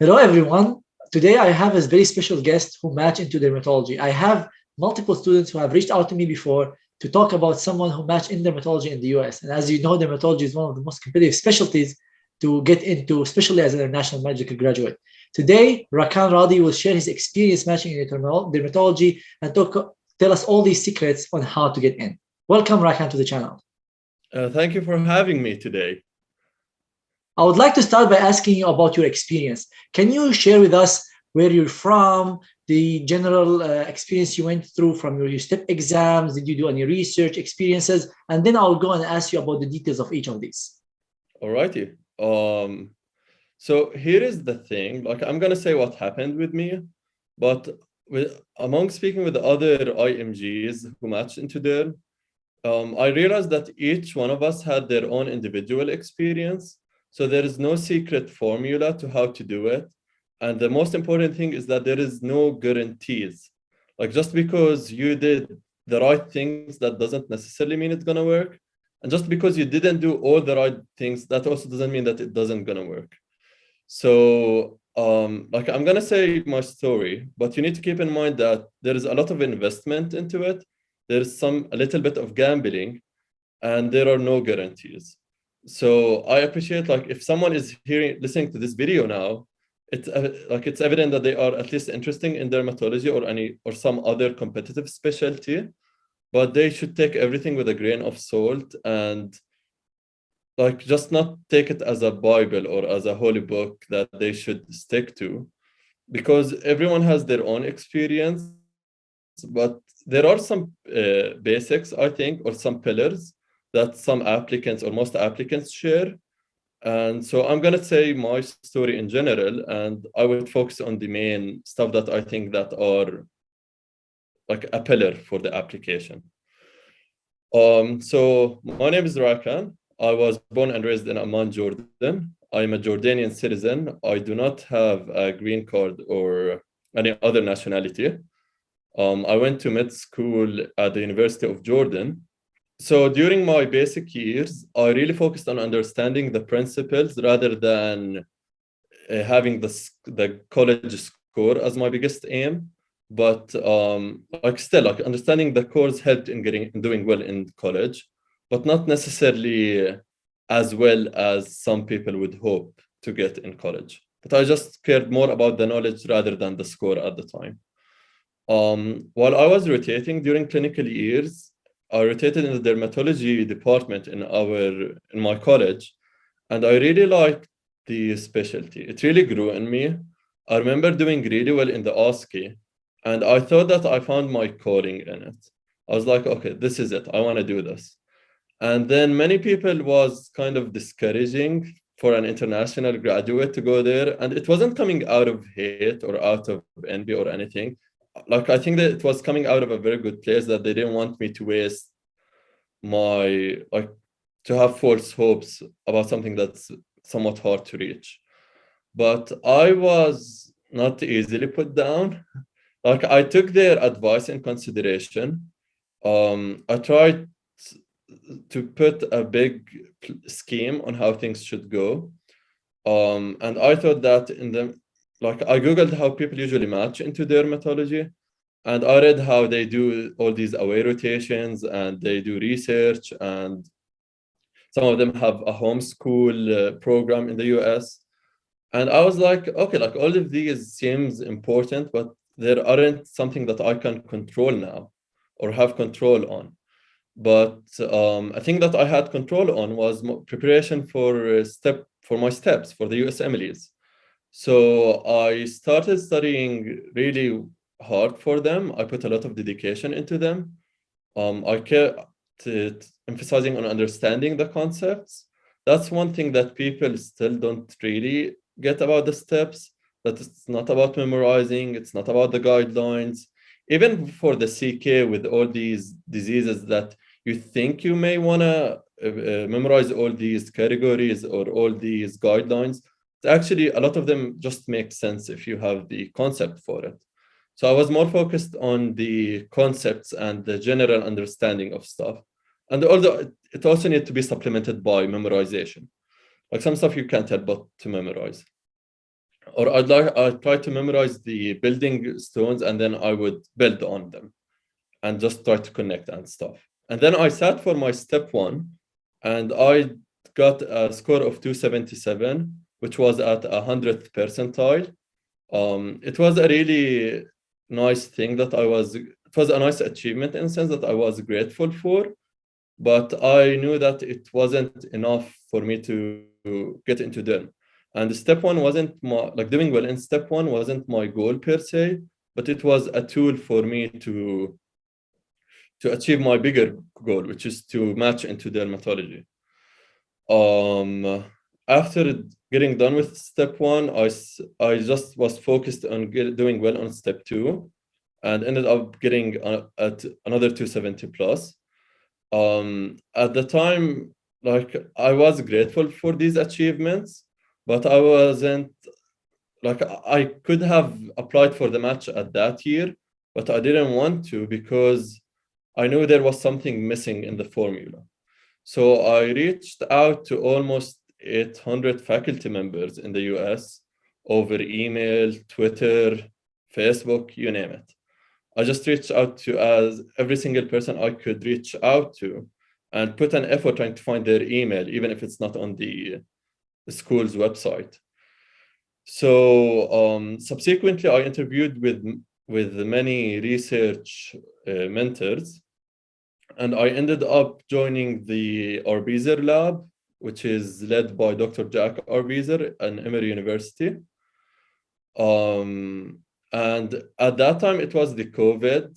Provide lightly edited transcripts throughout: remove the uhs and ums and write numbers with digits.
Hello, everyone. Today, I have a very special guest who match into dermatology. I have multiple students who have reached out to me before to talk about someone who match in dermatology in the US. And as you know, dermatology is one of the most competitive specialties to get into, especially as an international medical graduate. Today, Rakan Radi will share his experience matching in dermatology and tell us all these secrets on how to get in. Welcome, Rakan, to the channel. Thank you for having me today. I would like to start by asking you about your experience. Can you share with us where you're from, the general experience you went through from your STEP exams? Did you do any research experiences? And then I'll go and ask you about the details of each of these. All righty. So here is the thing. Like, I'm gonna say what happened with me, but among speaking with the other IMGs who matched into there, I realized that each one of us had their own individual experience. So there is no secret formula to how to do it. And the most important thing is that there is no guarantees. Like, just because you did the right things, that doesn't necessarily mean it's gonna work. And just because you didn't do all the right things, that also doesn't mean that it doesn't gonna work. So like, I'm gonna say my story, but you need to keep in mind that there is a lot of investment into it. There's a little bit of gambling, and there are no guarantees. So I appreciate, like, if someone is listening to this video now, it's evident that they are at least interested in dermatology or some other competitive specialty, but they should take everything with a grain of salt and, like, just not take it as a Bible or as a holy book that they should stick to, because everyone has their own experience. But there are some basics, I think, or some pillars that some applicants or most applicants share. And so I'm going to say my story in general, and I would focus on the main stuff that I think that are like a pillar for the application. So my name is Rakan. I was born and raised in Amman, Jordan. I'm a Jordanian citizen. I do not have a green card or any other nationality. I went to med school at the University of Jordan. So during my basic years, I really focused on understanding the principles rather than having the college score as my biggest aim. But like, still, like, understanding the course helped in doing well in college, but not necessarily as well as some people would hope to get in college. But I just cared more about the knowledge rather than the score at the time. While I was rotating during clinical years, I rotated in the dermatology department in my college, and I really liked the specialty. It really grew in me. I remember doing really well in the OSCE, and I thought that I found my calling in it. I was like, okay, this is it. I want to do this. And then many people was kind of discouraging for an international graduate to go there, and it wasn't coming out of hate or out of envy or anything. Like, I think that it was coming out of a very good place, that they didn't want me to waste to have false hopes about something that's somewhat hard to reach. But I was not easily put down. Like, I took their advice in consideration. I tried to put a big scheme on how things should go. And I thought that I Googled how people usually match into dermatology, and I read how they do all these away rotations and they do research, and some of them have a homeschool program in the US. And I was like, okay, like, all of these seems important, but there aren't something that I can control now or have control on. But I think that I had control on was preparation for my steps for the USMLEs. So I started studying really hard for them. I put a lot of dedication into them. I kept emphasizing on understanding the concepts. That's one thing that people still don't really get about the steps, that it's not about memorizing, it's not about the guidelines. Even for the CK, with all these diseases that you think you may want to memorize all these categories or all these guidelines, actually a lot of them just make sense if you have the concept for it. So I was more focused on the concepts and the general understanding of stuff. And although it also needs to be supplemented by memorization. Like, some stuff you can't help but to memorize. or I try to memorize the building stones and then I would build on them and just try to connect and stuff. And then I sat for my step one and I got a score of 277, which was at 100th percentile. It was a really nice thing that it was a nice achievement in the sense that I was grateful for, but I knew that it wasn't enough for me to get into them. And step one wasn't like doing well in step one wasn't my goal per se, but it was a tool for me to achieve my bigger goal, which is to match into dermatology. After getting done with step one, I just was focused on doing well on step two, and ended up getting at another 270 plus. At the time, like I was grateful for these achievements, but I wasn't like I could have applied for the match at that year, but I didn't want to because I knew there was something missing in the formula. So I reached out to almost 800 faculty members in the US over email, Twitter, Facebook, you name it. I just reached out to as every single person I could reach out to and put an effort trying to find their email, even if it's not on the school's website. So subsequently, I interviewed with many research mentors, and I ended up joining the Arbizer lab, which is led by Dr. Jack Arbizer at Emory University. And at that time, it was the COVID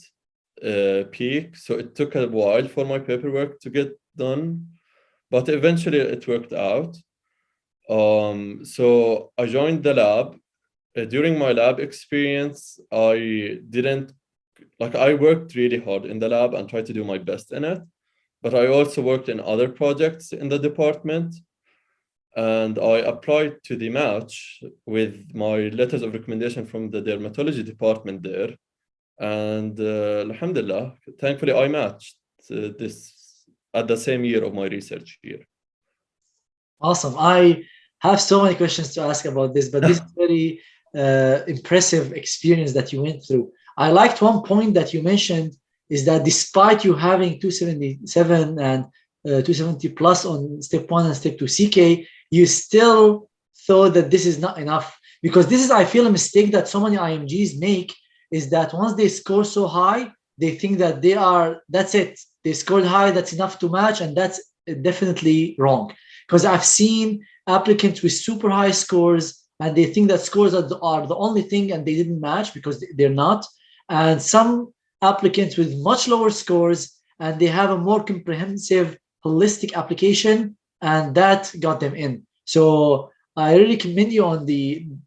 peak, so it took a while for my paperwork to get done, but eventually it worked out. So I joined the lab. During my lab experience, I worked really hard in the lab and tried to do my best in it, but I also worked in other projects in the department. And I applied to the match with my letters of recommendation from the dermatology department there. And alhamdulillah, thankfully I matched this at the same year of my research year. Awesome. I have so many questions to ask about this, but this is very impressive experience that you went through. I liked one point that you mentioned is that despite you having 277 and 270 plus on step one and step two CK, you still thought that this is not enough. Because this is, I feel, a mistake that so many IMGs make, is that once they score so high, they think that that's it. They scored high, that's enough to match, and that's definitely wrong. Because I've seen applicants with super high scores and they think that scores are the only thing and they didn't match because they're not. And some applicants with much lower scores and they have a more comprehensive, holistic application, and that got them in. So I really commend you on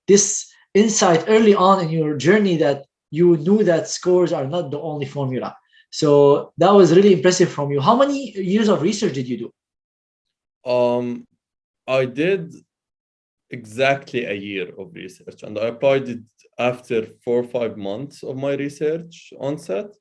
this insight early on in your journey that you knew that scores are not the only formula. So that was really impressive from you. How many years of research did you do? I did exactly a year of research, and I applied it after 4 or 5 months of my research onset,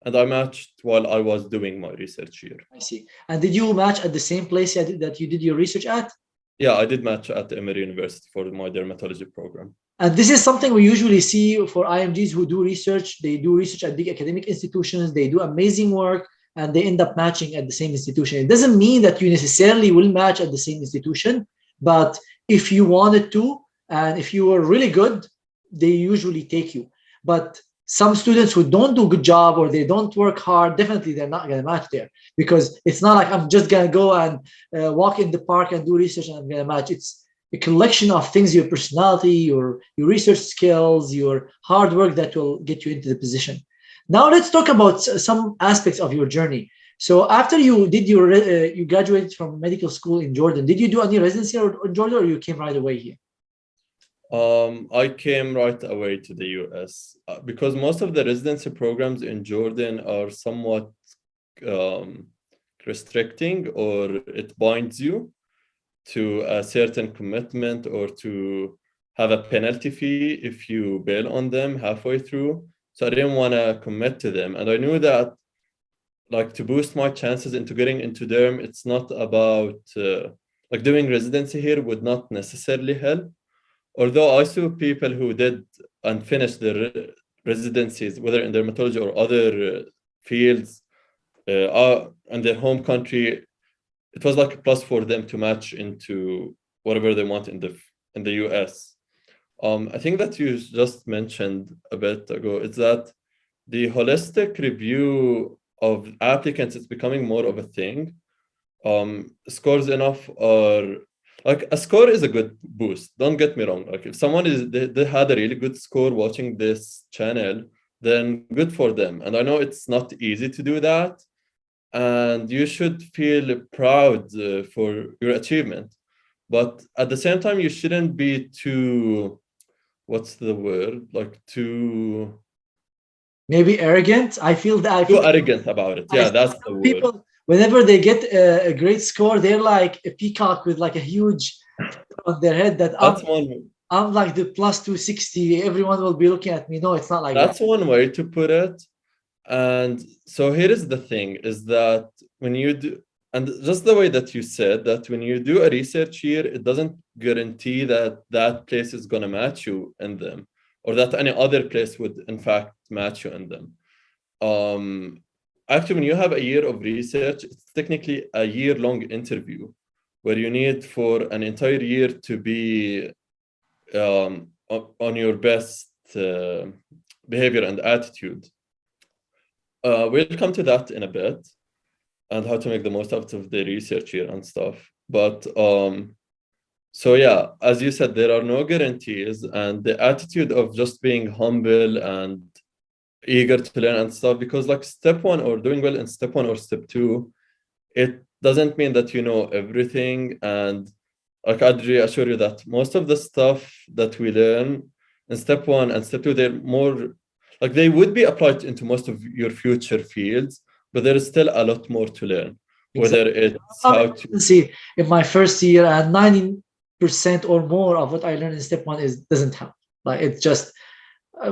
and I matched while I was doing my research year. I see. And did you match at the same place that you did your research at? Yeah, I did match at Emory University for my dermatology program. And this is something we usually see for IMGs who do research. They do research at big academic institutions, they do amazing work, and they end up matching at the same institution. It doesn't mean that you necessarily will match at the same institution, but if you wanted to, and if you were really good, they usually take you. But some students who don't do a good job or they don't work hard, definitely they're not going to match there, because it's not like I'm just going to go and walk in the park and do research and I'm going to match. It's a collection of things, your personality, your research skills, your hard work that will get you into the position. Now let's talk about some aspects of your journey. So after you did you graduated from medical school in Jordan, did you do any residency in Jordan, or you came right away here? I came right away to the US because most of the residency programs in Jordan are somewhat restricting, or it binds you to a certain commitment or to have a penalty fee if you bail on them halfway through. So I didn't want to commit to them. And I knew that, like, to boost my chances into getting into derm, it's not about, like, doing residency here would not necessarily help. although I saw people who did and finished their residencies, whether in dermatology or other fields, in their home country, it was like a plus for them to match into whatever they want in the US. I think that you just mentioned a bit ago is that the holistic review of applicants is becoming more of a thing. Scores enough are like a score is a good boost. Don't get me wrong. Like if someone they had a really good score watching this channel, then good for them. And I know it's not easy to do that, and you should feel proud for your achievement. But at the same time, you shouldn't be too, what's the word? Like too Maybe arrogant. I too feel arrogant about it. I Yeah, see that's the some word. people whenever they get a great score, they're like a peacock with like a huge on their head that That's one. I'm like the plus 260. Everyone will be looking at me. No, it's not like that. That's one way to put it. And so here is the thing: is that when you do, and just the way that you said that when you do a research year, it doesn't guarantee that that place is going to match you in them, or that any other place would in fact match you in them. Um, Actually, when you have a year of research, it's technically a year-long interview where you need for an entire year to be on your best behavior and attitude. We'll come to that in a bit and how to make the most out of the research here and stuff. But so yeah, as you said, there are no guarantees, and the attitude of just being humble and eager to learn and stuff, because like step one or doing well in step one or step two, it doesn't mean that you know everything. And like I'd reassure you that most of the stuff that we learn in step one and step two, they're more like they would be applied into most of your future fields, but there is still a lot more to learn, whether Exactly. it's I'm in how to. residency in my first year, and 90% or more of what I learned in step one is doesn't help. Like it's just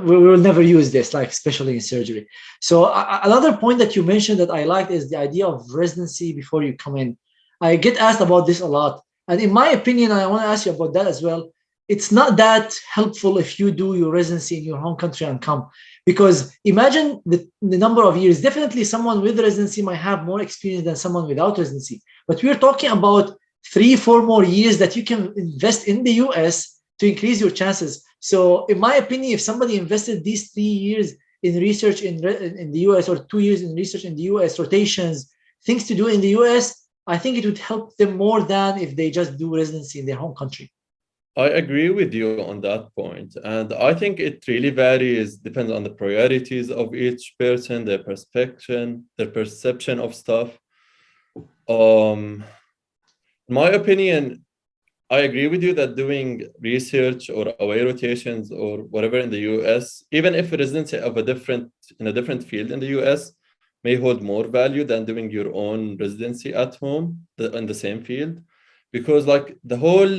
we will never use this, like especially in surgery. So another point that you mentioned that I liked is the idea of residency before you come in. I get asked about this a lot, and in my opinion, I want to ask you about that as well. It's not that helpful if you do your residency in your home country and come, because imagine the number of years. Definitely, someone with residency might have more experience than someone without residency, but we're talking about 3, 4 more years that you can invest in the US to increase your chances. So, in my opinion, if somebody invested these 3 years in research in the US, or 2 years in research in the US, rotations, things to do in the US, I think it would help them more than if they just do residency in their home country. I agree with you on that point, and I think it really varies, depends on the priorities of each person, their perception of stuff. In my opinion, I agree with you that doing research or away rotations or whatever in the US, even if residency of in a different field in the US, may hold more value than doing your own residency at home in the same field, because like the whole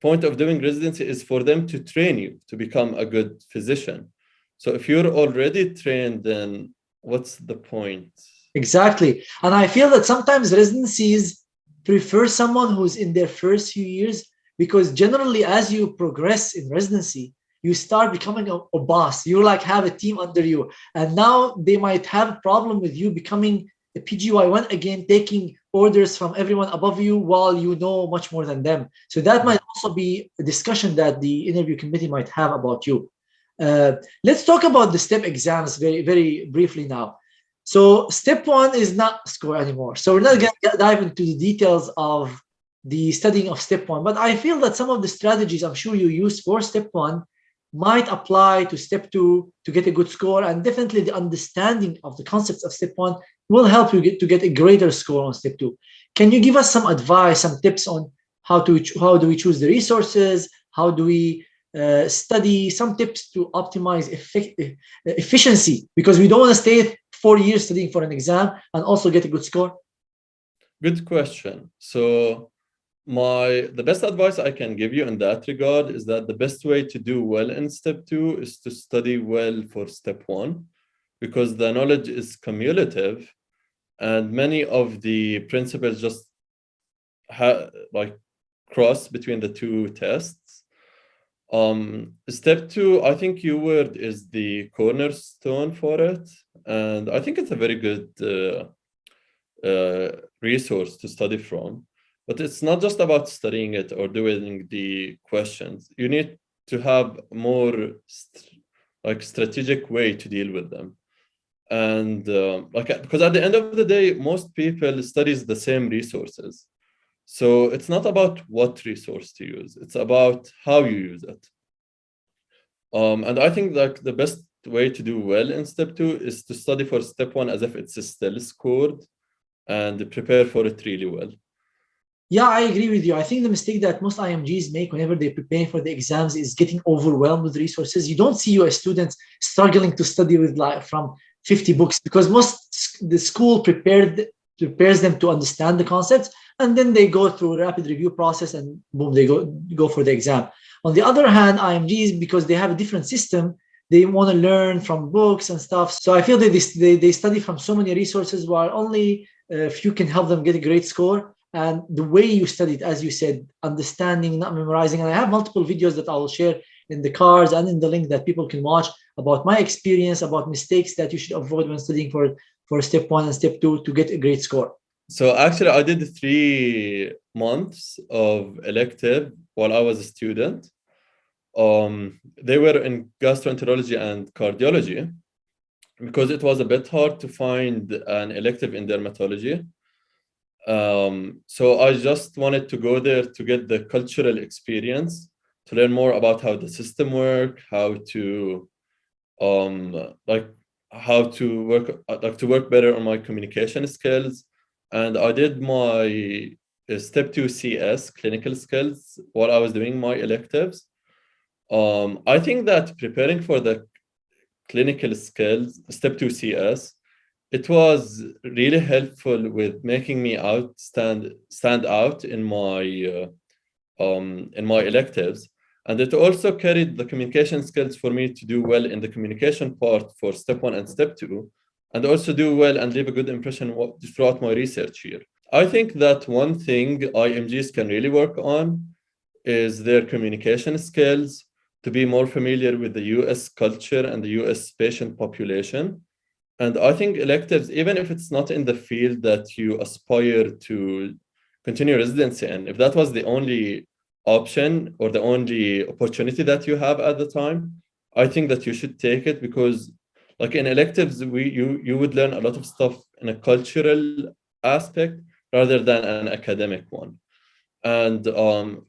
point of doing residency is for them to train you to become a good physician. So if you're already trained, then what's the point? Exactly. And I feel that sometimes residencies prefer someone who's in their first few years, because generally, as you progress in residency, you start becoming a boss. You like have a team under you. And now they might have a problem with you becoming a PGY1 again, taking orders from everyone above you while you know much more than them. So that might also be a discussion that the interview committee might have about you. Let's talk about the STEP exams very, very briefly now. So step one is not score anymore. So we're not going to dive into the details of the studying of step one, but I feel that some of the strategies I'm sure you use for step one might apply to step two to get a good score, and definitely the understanding of the concepts of step one will help you to get a greater score on step two. Can you give us some advice, some tips on how do we choose the resources? How do we study? Some tips to optimize efficiency, because we don't want to stay 4 years studying for an exam and also get a good score. Good question. So the best advice I can give you in that regard is that the best way to do well in step two is to study well for step one, because the knowledge is cumulative and many of the principles just like cross between the two tests. Step two, I think keyword is the cornerstone for it. And I think it's a very good resource to study from. But it's not just about studying it or doing the questions. You need to have more strategic way to deal with them. And because at the end of the day, most people studies the same resources. So it's not about what resource to use. It's about how you use it. And I think that the best way to do well in step two is to study for step one as if it's still scored and prepare for it really well. Yeah, I agree with you. I think the mistake that most IMGs make whenever they're preparing for the exams is getting overwhelmed with resources. You don't see US students struggling to study with like from 50 books because the school prepares them to understand the concepts, and then they go through a rapid review process and boom, they go for the exam. On the other hand, IMGs, because they have a different system, they want to learn from books and stuff. So I feel that they study from so many resources while only a few can help them get a great score. And the way you studied, as you said, understanding, not memorizing. And I have multiple videos that I will share in the cards and in the link that people can watch about my experience, about mistakes that you should avoid when studying for step one and step two to get a great score. So actually, I did 3 months of elective while I was a student. They were in gastroenterology and cardiology because it was a bit hard to find an elective in dermatology. So I just wanted to go there to get the cultural experience, to learn more about how the system works, how to work better on my communication skills. And I did my step 2 CS clinical skills while I was doing my electives. I think that preparing for the clinical skills, step 2 CS, it was really helpful with making me stand out in my electives. And it also carried the communication skills for me to do well in the communication part for step one and step two, and also do well and leave a good impression throughout my research here. I think that one thing IMGs can really work on is their communication skills, to be more familiar with the US culture and the US patient population. And I think electives, even if it's not in the field that you aspire to continue residency in, if that was the only option or the only opportunity that you have at the time, I think that you should take it, because like in electives, you would learn a lot of stuff in a cultural aspect rather than an academic one. And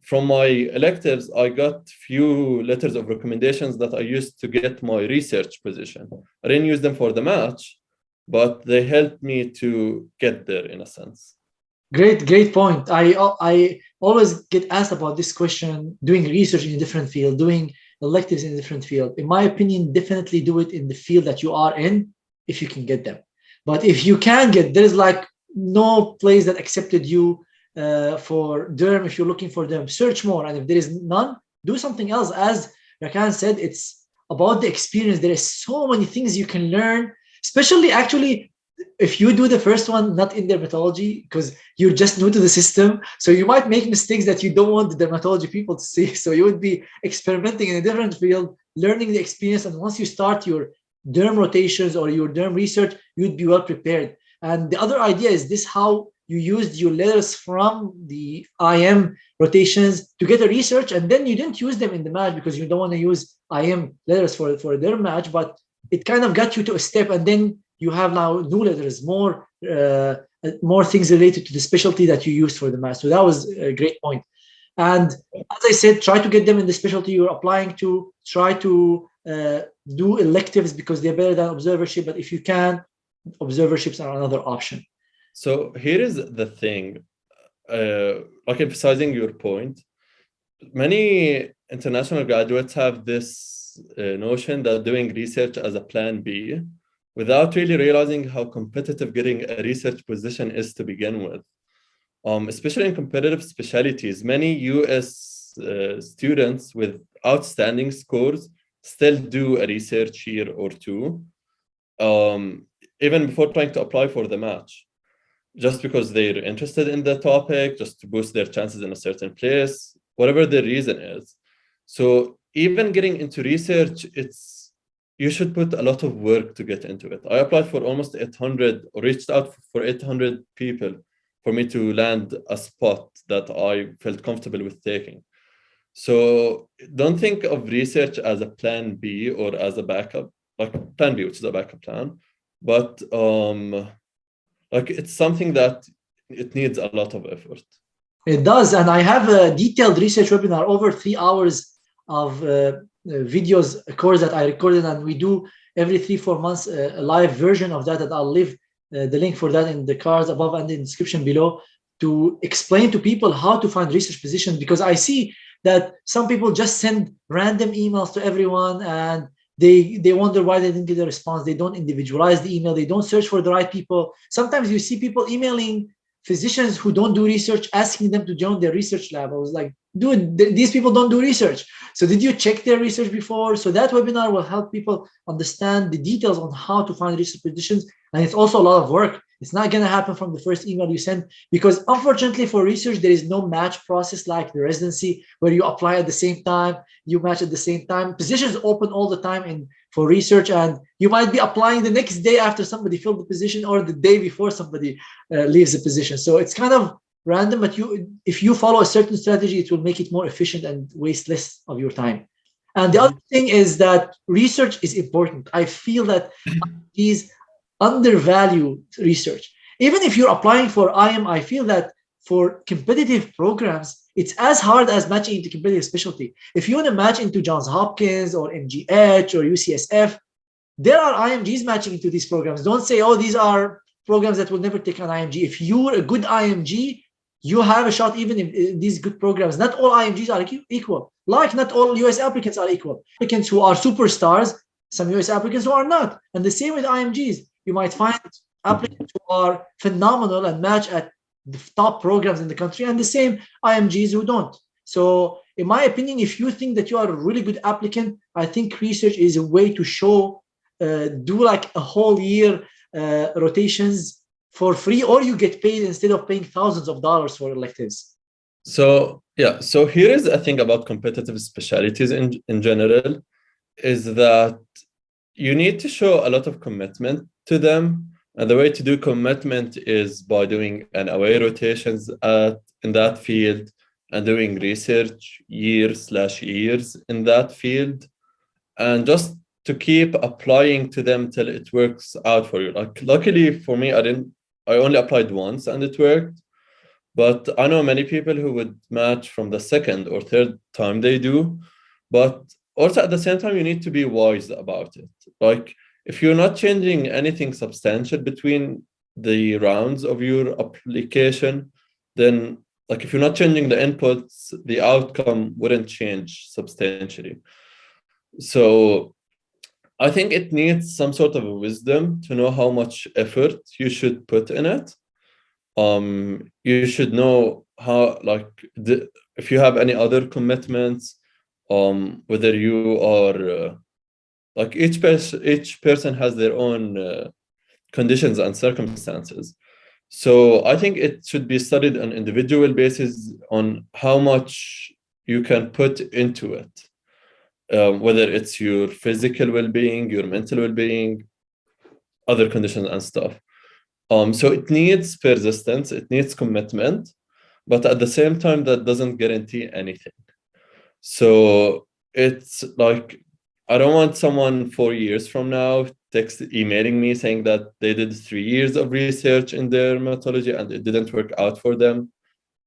from my electives, I got few letters of recommendations that I used to get my research position. I didn't use them for the match, but they helped me to get there in a sense. Great point. I always get asked about this question, doing research in a different field, doing electives in a different field. In my opinion, definitely do it in the field that you are in if you can get them. But if you can get, there's like no place that accepted you for derm. If you're looking for them, search more. And if there is none, do something else. As Rakan said, it's about the experience. There is so many things you can learn, especially actually if you do the first one not in dermatology, because you're just new to the system, so you might make mistakes that you don't want the dermatology people to see. So you would be experimenting in a different field, learning the experience, and once you start your derm rotations or your derm research, you'd be well prepared. And the other idea is this: how you used your letters from the IM rotations to get a research, and then you didn't use them in the match because you don't want to use IM letters for their match, but it kind of got you to a step, and then you have now new letters, more things related to the specialty that you used for the match. So that was a great point. And as I said, try to get them in the specialty you're applying to. Try to do electives because they're better than observership. But if you can, observerships are another option. So here is the thing, like emphasizing your point. Many international graduates have this notion that doing research as a plan B, without really realizing how competitive getting a research position is to begin with. Especially in competitive specialties, many US students with outstanding scores still do a research year or two, even before trying to apply for the match, just because they're interested in the topic, just to boost their chances in a certain place, whatever the reason is. So even getting into research, you should put a lot of work to get into it. I applied for almost 800, or reached out for 800 people for me to land a spot that I felt comfortable with taking. So don't think of research as a plan B or as a backup, like plan B, which is a backup plan. But like it's something that it needs a lot of effort. It does, and I have a detailed research webinar, over 3 hours of videos, a course that I recorded, and we do every 3-4 months a live version of that. That I'll leave the link for that in the cards above and in the description below, to explain to people how to find research positions, because I see that some people just send random emails to everyone, and they wonder why they didn't get a response. They don't individualize the email. They don't search for the right people. Sometimes you see people emailing physicians who don't do research, asking them to join their research lab. I was like, dude, these people don't do research. So did you check their research before? So that webinar will help people understand the details on how to find research positions. And it's also a lot of work. It's not going to happen from the first email you send, because unfortunately for research, there is no match process like the residency where you apply at the same time, you match at the same time. Positions open all the time for research, and you might be applying the next day after somebody filled the position, or the day before somebody leaves the position. So it's kind of random, but if you follow a certain strategy, it will make it more efficient and waste less of your time. And the other thing is that research is important. I feel that these undervalue research. Even if you're applying for IM, I feel that for competitive programs, it's as hard as matching into competitive specialty. If you want to match into Johns Hopkins or MGH or UCSF, there are IMGs matching into these programs. Don't say, oh, these are programs that will never take an IMG. If you're a good IMG, you have a shot even in these good programs. Not all IMGs are equal. Like not all US applicants are equal. Applicants who are superstars, some US applicants who are not. And the same with IMGs. You might find applicants who are phenomenal and match at the top programs in the country, and the same IMGs who don't. So in my opinion, if you think that you are a really good applicant, I think research is a way to show, do like a whole year rotations for free, or you get paid instead of paying thousands of dollars for electives. So yeah, so here is a thing about competitive specialties in general, is that you need to show a lot of commitment to them. And the way to do commitment is by doing an away rotations in that field and doing research years in that field, and just to keep applying to them till it works out for you. Like luckily for me, I only applied once and it worked. But I know many people who would match from the second or third time they do. But also at the same time, you need to be wise about it. Like if you're not changing anything substantial between the rounds of your application, then like if you're not changing the inputs, the outcome wouldn't change substantially. So I think it needs some sort of wisdom to know how much effort you should put in it. You should know how, like, if you have any other commitments, whether you are like each person has their own conditions and circumstances. So I think it should be studied on individual basis on how much you can put into it, whether it's your physical well-being, your mental well-being, other conditions and stuff. So it needs persistence, it needs commitment, but at the same time, that doesn't guarantee anything. So it's like, I don't want someone 4 years from now emailing me saying that they did 3 years of research in dermatology and it didn't work out for them.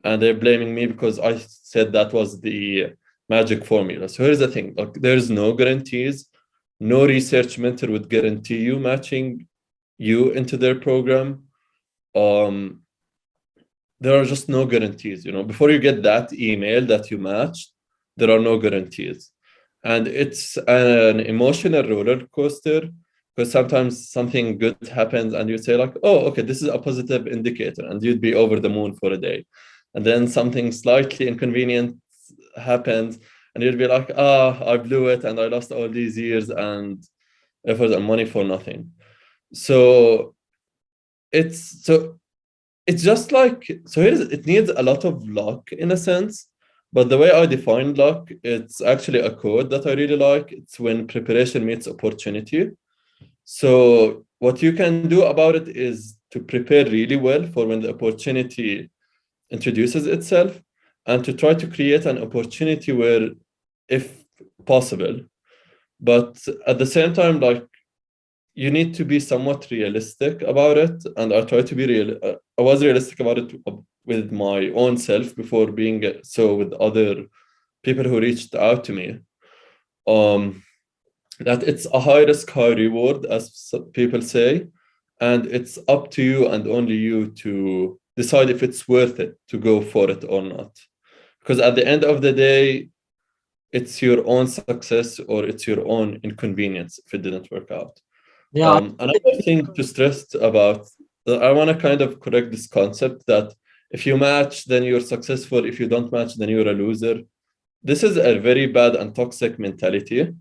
And they're blaming me because I said that was the magic formula. So here's the thing, like, there's no guarantees. No research mentor would guarantee you matching you into their program. There are just no guarantees. Before you get that email that you matched, there are no guarantees. And it's an emotional roller coaster, because sometimes something good happens and you say like, oh, okay, this is a positive indicator, and you'd be over the moon for a day. And then something slightly inconvenient happens and you'd be like, I blew it and I lost all these years and effort and money for nothing. So it's just like, it needs a lot of luck in a sense, But the way I define luck, it's actually a quote that I really like. It's when preparation meets opportunity. So what you can do about it is to prepare really well for when the opportunity introduces itself, and to try to create an opportunity where, if possible, but at the same time, like, you need to be somewhat realistic about it. And I try to be real. I was realistic about it with my own self before being so with other people who reached out to me. Um, that it's a high risk, high reward, as people say, and it's up to you and only you to decide if it's worth it to go for it or not. Because at the end of the day, it's your own success or it's your own inconvenience if it didn't work out. Yeah. Another thing to stress about, I want to kind of correct this concept that if you match, then you're successful. If you don't match, then you're a loser. This is a very bad and toxic mentality.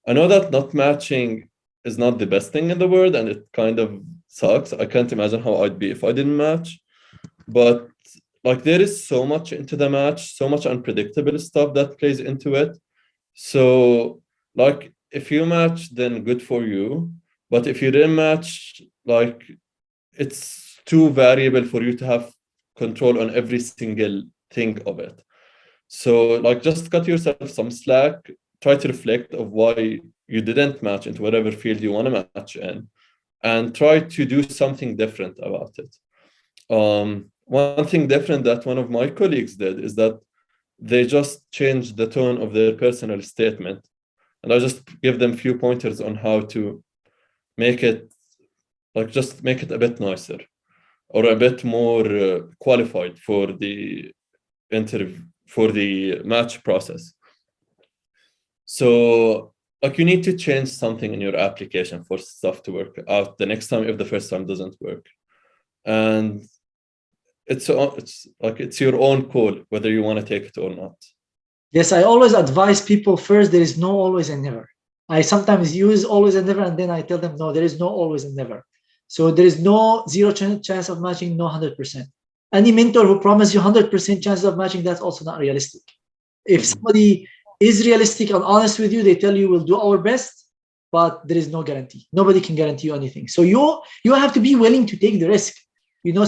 I know that not matching is not the best thing in the world, and it kind of sucks. I can't imagine how I'd be if I didn't match. But like, there is so much into the match, so much unpredictable stuff that plays into it. So like, if you match, then good for you. But if you didn't match, like, it's too variable for you to have control on every single thing of it. So like, just cut yourself some slack, try to reflect of why you didn't match into whatever field you want to match in, and try to do something different about it. One thing different that one of my colleagues did is that they just changed the tone of their personal statement. And I just give them a few pointers on how to make it, like, just make it a bit nicer or a bit more qualified for the interview, for the match process. So like, you need to change something in your application for stuff to work out the next time if the first time doesn't work. And it's like, it's your own call whether you want to take it or not. Yes, I always advise people first, there is no always and never. I sometimes use always and never, and then I tell them, no, there is no always and never. So there is no zero chance of matching, no 100%. Any mentor who promises you 100% chances of matching, that's also not realistic. If somebody is realistic and honest with you, they tell you we'll do our best, but there is no guarantee. Nobody can guarantee you anything. So you have to be willing to take the risk. You know,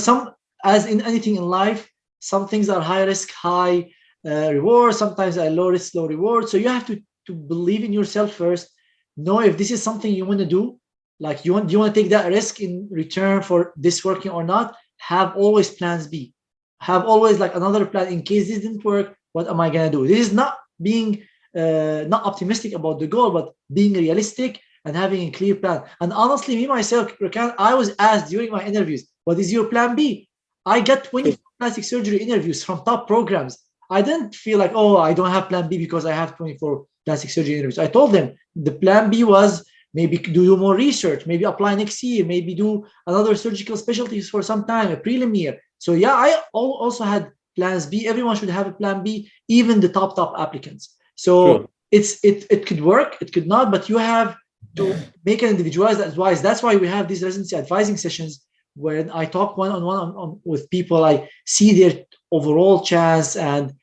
as in anything in life, some things are high risk, high reward. Sometimes are low risk, low reward. So you have to believe in yourself first. Know if this is something you want to do. Like, you want to take that risk in return for this working or not. Have always plans B. Have always like another plan in case this didn't work. What am I gonna do? This is not being not optimistic about the goal, but being realistic and having a clear plan. And honestly, me myself, Rakan, I was asked during my interviews, "What is your plan B?" I got 24 plastic surgery interviews from top programs. I didn't feel like, oh, I don't have plan B because I have 24 plastic surgery interviews. I told them the plan B was maybe do more research, maybe apply next year, maybe do another surgical specialties for some time, a prelim year. So yeah, I also had plans B. Everyone should have a plan B, even the top applicants. So Sure. it could work, it could not, but you have to make an individualized advice. That's why we have these residency advising sessions. When I talk one-on-one with people, I see their overall chance, and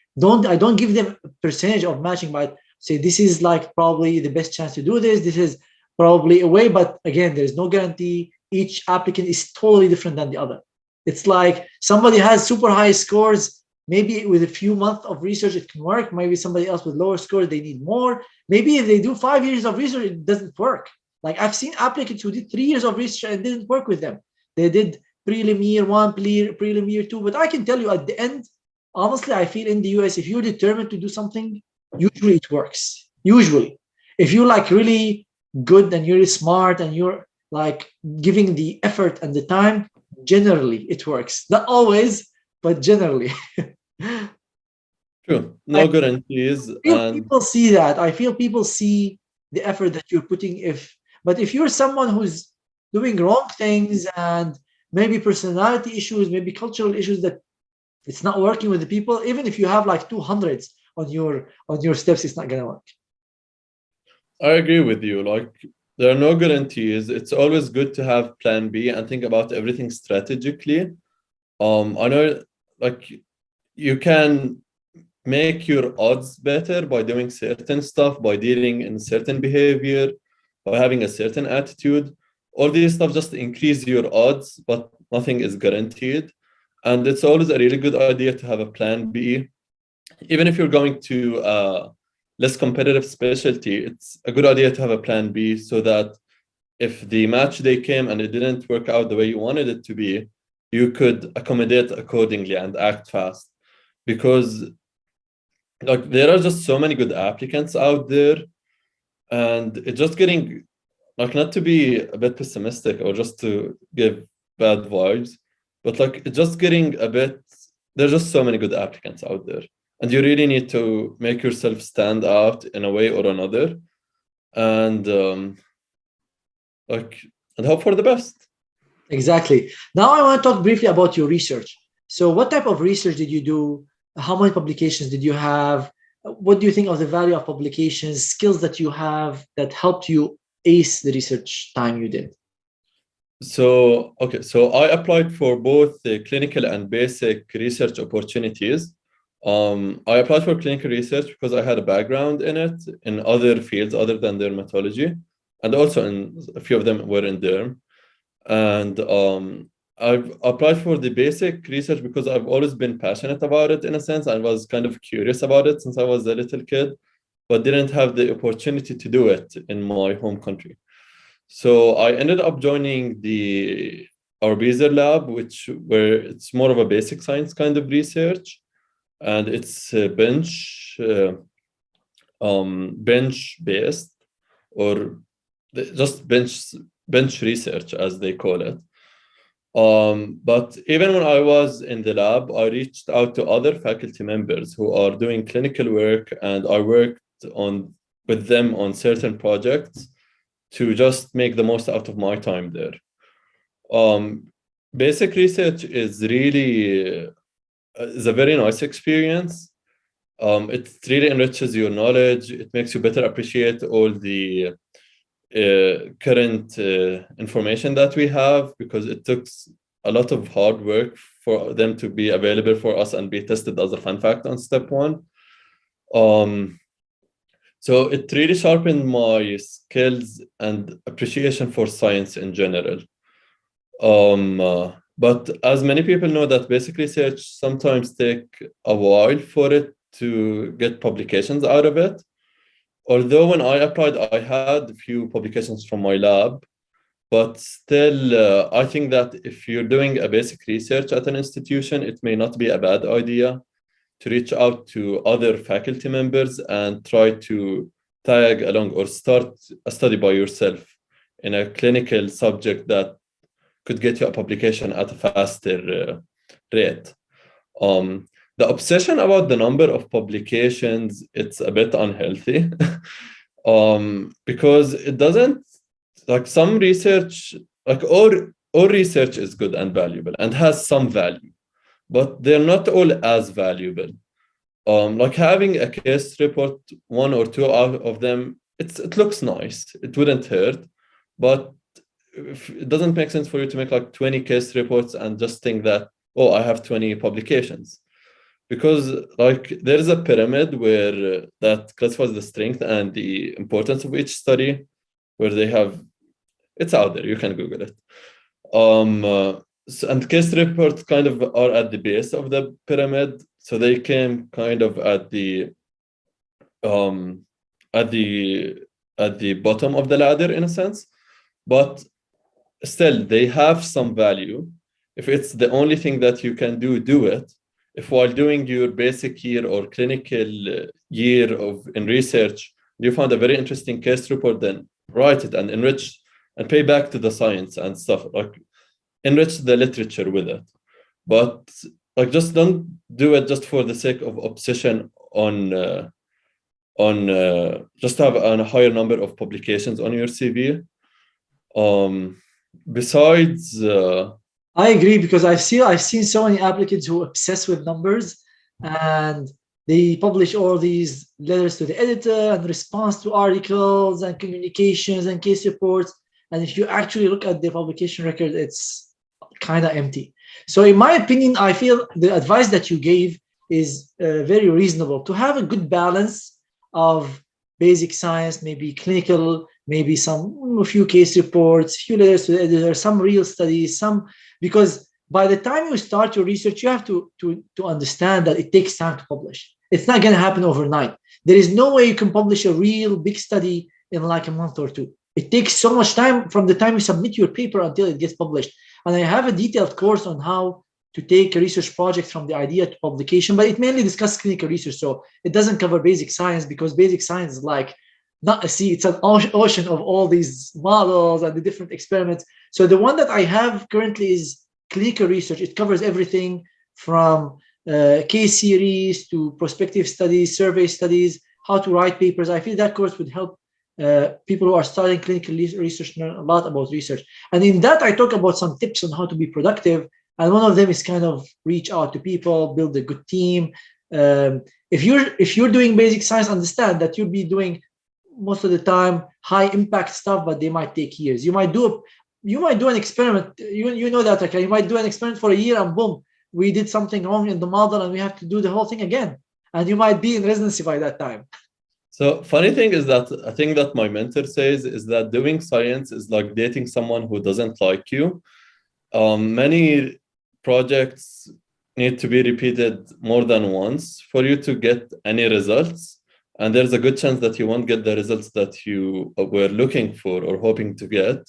I don't give them a percentage of matching, but say this is like probably the best chance to do this. This is probably a way, but again, there is no guarantee. Each applicant is totally different than the other. It's like somebody has super high scores. Maybe with a few months of research, it can work. Maybe somebody else with lower scores, they need more. Maybe if they do 5 years of research, it doesn't work. Like, I've seen applicants who did 3 years of research and it didn't work with them. They did prelim year one, prelim year two. But I can tell you at the end, honestly, I feel in the US, if you're determined to do something, usually it works. Usually. If you're like really good and you're really smart and you're like giving the effort and the time, generally it works. Not always, but generally. True. I No guarantees. feel And people see that. I feel people see the effort that you're putting. But if you're someone who's doing wrong things and maybe personality issues, maybe cultural issues, that it's not working with the people, even if you have like 200s on your steps, it's not gonna work. I agree with you. Like, there are no guarantees. It's always good to have plan B and think about everything strategically. I know, like, you can make your odds better by doing certain stuff, by dealing in certain behavior, by having a certain attitude. All these stuff just increase your odds, but nothing is guaranteed. And it's always a really good idea to have a plan B. Even if you're going to less competitive specialty, it's a good idea to have a plan B so that if the match day came and it didn't work out the way you wanted it to be, you could accommodate accordingly and act fast. Because like there are just so many good applicants out there, and it's just getting like, not to be a bit pessimistic or just to give bad vibes, but like it's just getting a bit, there's just so many good applicants out there, and you really need to make yourself stand out in a way or another, and like and hope for the best. Exactly. Now I want to talk briefly about your research. So what type of research did you do? How many publications did you have? What do you think of the value of publications, skills that you have that helped you ace the research time you did? So, okay, so I applied for both the clinical and basic research opportunities. I applied for clinical research because I had a background in it in other fields other than dermatology, and also in a few of them were in derm. And I've applied for the basic research because I've always been passionate about it in a sense. I was kind of curious about it since I was a little kid, but didn't have the opportunity to do it in my home country. So I ended up joining our Beezer lab, where it's more of a basic science kind of research, and it's bench based, or just bench research as they call it. But even when I was in the lab, I reached out to other faculty members who are doing clinical work, and I worked with them on certain projects to just make the most out of my time there. Basic research is really is a very nice experience. It really enriches your knowledge. It makes you better appreciate all the current information that we have, because it took a lot of hard work for them to be available for us and be tested as a fun fact on step one. So it really sharpened my skills and appreciation for science in general. But as many people know, that basic research sometimes take a while for it to get publications out of it. Although when I applied, I had a few publications from my lab, but still, I think that if you're doing a basic research at an institution, it may not be a bad idea to reach out to other faculty members and try to tag along or start a study by yourself in a clinical subject that could get you a publication at a faster rate. The obsession about the number of publications, it's a bit unhealthy because it doesn't, like some research, like all research is good and valuable and has some value, but they're not all as valuable. Like having a case report, one or two out of them, it looks nice. It wouldn't hurt, but it doesn't make sense for you to make like 20 case reports and just think that, oh, I have 20 publications. Because like there is a pyramid where that classifies the strength and the importance of each study, where they have, it's out there, you can Google it. And case reports kind of are at the base of the pyramid, so they came kind of at the bottom of the ladder in a sense, but still they have some value. If it's the only thing that you can do it. If while doing your basic year or clinical year in research, you found a very interesting case report, then write it and enrich and pay back to the science and stuff, like enrich the literature with it. But like just don't do it just for the sake of obsession on just to have a higher number of publications on your CV. Besides I agree, because I've seen so many applicants who are obsessed with numbers, and they publish all these letters to the editor and response to articles and communications and case reports. And if you actually look at the publication record, it's kind of empty. So in my opinion, I feel the advice that you gave is very reasonable. To have a good balance of basic science, maybe clinical, maybe a few case reports, few letters to the editor, some real studies, because by the time you start your research, you have to understand that it takes time to publish. It's not going to happen overnight. There is no way you can publish a real big study in like a month or two. It takes so much time from the time you submit your paper until it gets published. And I have a detailed course on how to take a research project from the idea to publication, but it mainly discusses clinical research. So it doesn't cover basic science, because basic science is like not a sea, it's an ocean of all these models and the different experiments. So the one that I have currently is clinical research. It covers everything from case series to prospective studies, survey studies, how to write papers. I feel that course would help people who are starting clinical research learn a lot about research. And in that, I talk about some tips on how to be productive. And one of them is kind of reach out to people, build a good team. If you're doing basic science, understand that you'll be doing most of the time high impact stuff, but they might take years. You might do an experiment. You know that, okay? You might do an experiment for a year, and boom, we did something wrong in the model, and we have to do the whole thing again. And you might be in residency by that time. So funny thing is that a thing that my mentor says is that doing science is like dating someone who doesn't like you. Many projects need to be repeated more than once for you to get any results. And there's a good chance that you won't get the results that you were looking for or hoping to get.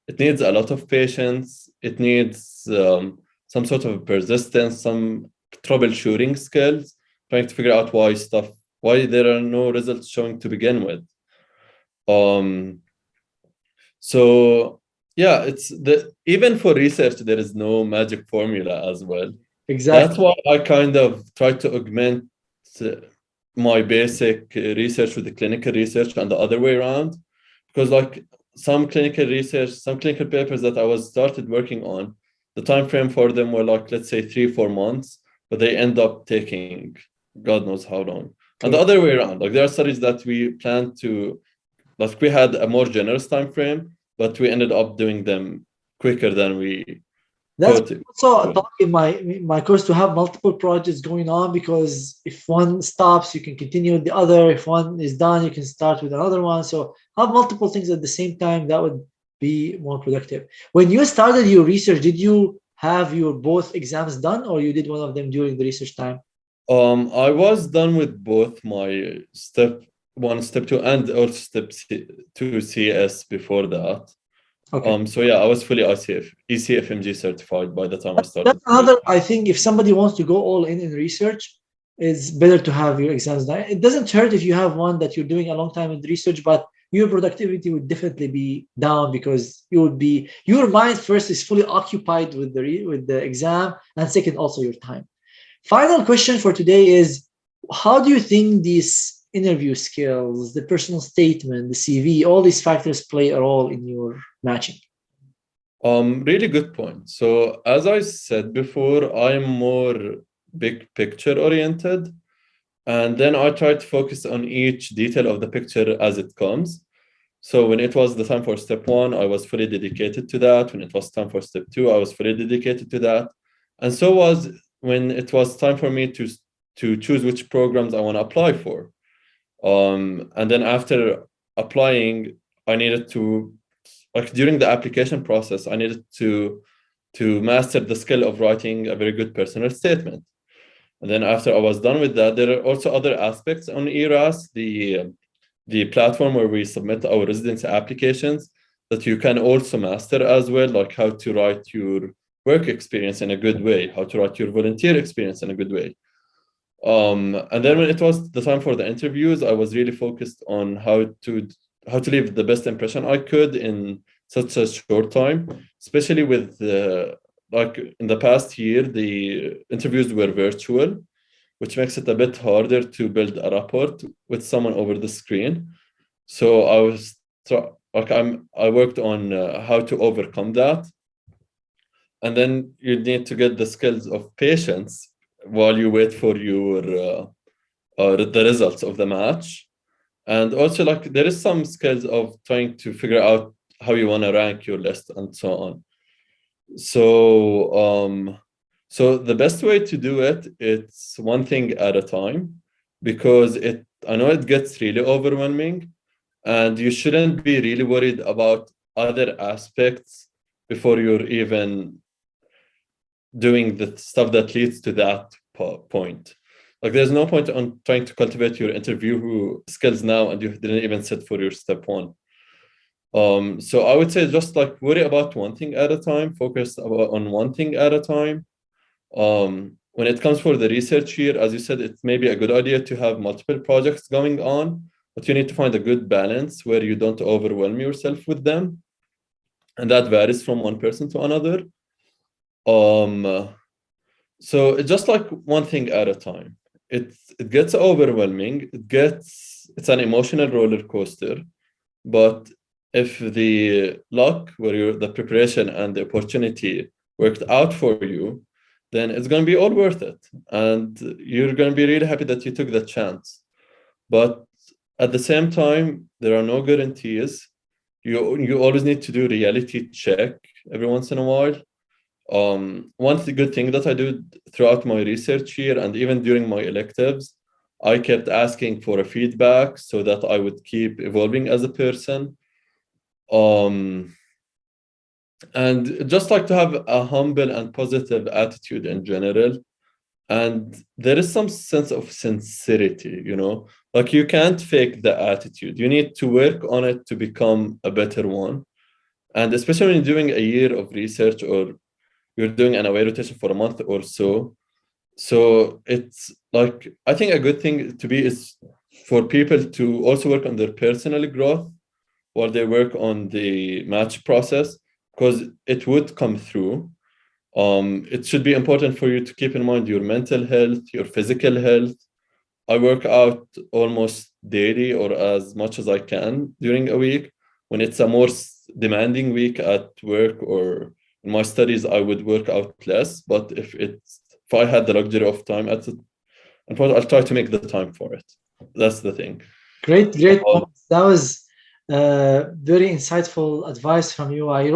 It needs a lot of patience. It needs some sort of persistence, some troubleshooting skills, trying to figure out why there are no results showing to begin with. So yeah, even for research, there is no magic formula as well. Exactly. That's why I kind of try to augment my basic research with the clinical research and the other way around. Because like some clinical research, some clinical papers that I was started working on, the time frame for them were like, let's say 3-4 months, but they end up taking God knows how long. And the other way around, like there are studies that we planned to, like we had a more generous time frame, but we ended up doing them quicker than we That's thought. also a talk in my course, to have multiple projects going on, because if one stops, you can continue with the other. If one is done, you can start with another one. So have multiple things at the same time. That would be more productive. When you started your research, did you have your both exams done, or you did one of them during the research time? I was done with both my step 1, step 2, and also step 2 CS before that. Okay. So yeah, I was fully ECFMG certified by the time I That's started. another, I think if somebody wants to go all in research, it's better to have your exams done. It doesn't hurt if you have one that you're doing a long time in research, but your productivity would definitely be down, because your mind first is fully occupied with the exam, and second also your time. Final question for today is, how do you think these interview skills, the personal statement, the CV, all these factors play a role in your matching? Really good point. So as I said before, I'm more big picture oriented, and then I try to focus on each detail of the picture as it comes. So when it was the time for step 1, I was fully dedicated to that. When it was time for step 2, I was fully dedicated to that. And so was when it was time for me to choose which programs I want to apply for. And then after applying, I needed to, like during the application process, I needed to master the skill of writing a very good personal statement. And then after I was done with that, there are also other aspects on ERAS, the platform where we submit our residency applications, that you can also master as well, like how to write your work experience in a good way, how to write your volunteer experience in a good way. And then when it was the time for the interviews, I was really focused on how to leave the best impression I could in such a short time, especially with like in the past year, the interviews were virtual, which makes it a bit harder to build a rapport with someone over the screen. So I worked on how to overcome that. And then you need to get the skills of patience while you wait for the results of the match. And also, like, there is some skills of trying to figure out how you want to rank your list and so on. So So the best way to do it, it's one thing at a time, because I know it gets really overwhelming, and you shouldn't be really worried about other aspects before you're even doing the stuff that leads to that point. Like there's no point on trying to cultivate your interview skills now and you didn't even sit for your step one. So I would say just like worry about one thing at a time, focus on one thing at a time. When it comes for the research year, as you said, it may be a good idea to have multiple projects going on, but you need to find a good balance where you don't overwhelm yourself with them. And that varies from one person to another. So it's just like one thing at a time. It gets overwhelming. It's an emotional roller coaster. But if the luck, the preparation and the opportunity worked out for you, then it's going to be all worth it. And you're going to be really happy that you took that chance. But at the same time, there are no guarantees. You always need to do reality check every once in a while. One good thing that I do throughout my research year and even during my electives, I kept asking for a feedback so that I would keep evolving as a person. And just like to have a humble and positive attitude in general. And there is some sense of sincerity, like you can't fake the attitude. You need to work on it to become a better one. And especially when you're doing a year of research or you're doing an away rotation for a month or so. So it's like, I think a good thing to be is for people to also work on their personal growth while they work on the match process, because it would come through. It should be important for you to keep in mind your mental health, your physical health. I work out almost daily or as much as I can during a week. When it's a more demanding week at work or in my studies, I would work out less. But if I had the luxury of time I'll try to make the time for it. That's the thing. Great points. That was very insightful advice from you. I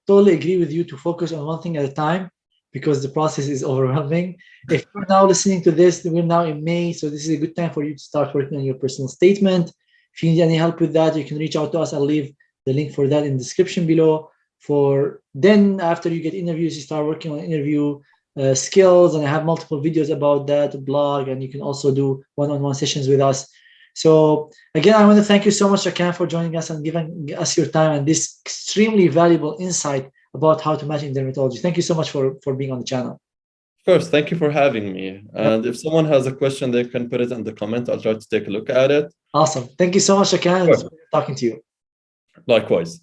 totally agree with you to focus on one thing at a time because the process is overwhelming. If you're now listening to this, we're now in May, so this is a good time for you to start working on your personal statement. If you need any help with that, you can reach out to us. I'll leave the link for that in the description below. Then after you get interviews, you start working on interview skills, and I have multiple videos about that blog, and you can also do one-on-one sessions with us. So again, I want to thank you so much, Rakan, for joining us and giving us your time and this extremely valuable insight about how to match in dermatology. Thank you so much for being on the channel. Of course, thank you for having me. And if someone has a question, they can put it in the comment. I'll try to take a look at it. Awesome. Thank you so much, Rakan. It's a pleasure talking to you. Likewise.